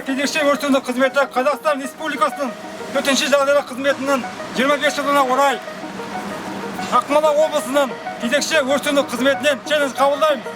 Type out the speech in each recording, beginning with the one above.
кезекші өрт сөндіру қызметі Қазақстан Республикасының төтенше жағдайлар қызметінің 25 жылдығына орай Ақмола облысының кезекші өрт сөндіру қызметінен челлендж қабылдаймыз.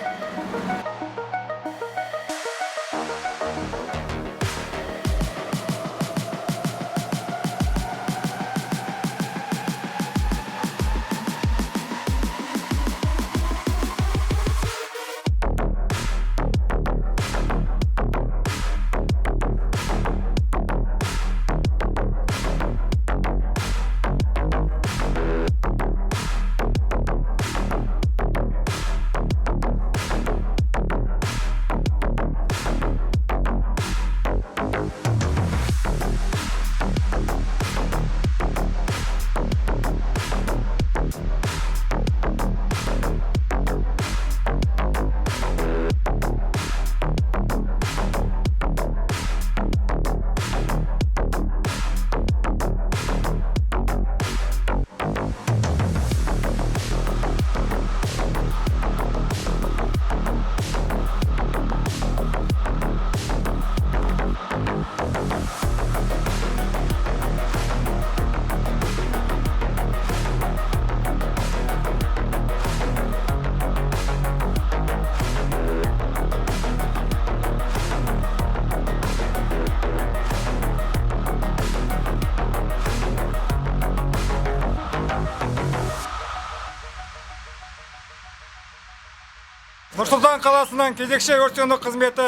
Нұрсұлтан қаласының кезекші өрт сөндіру қызметі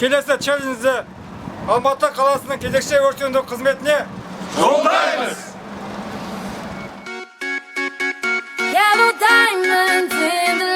келесі челленджді Алматы қаласының кезекші өрт сөндіру қызметіне Yellow diamonds in the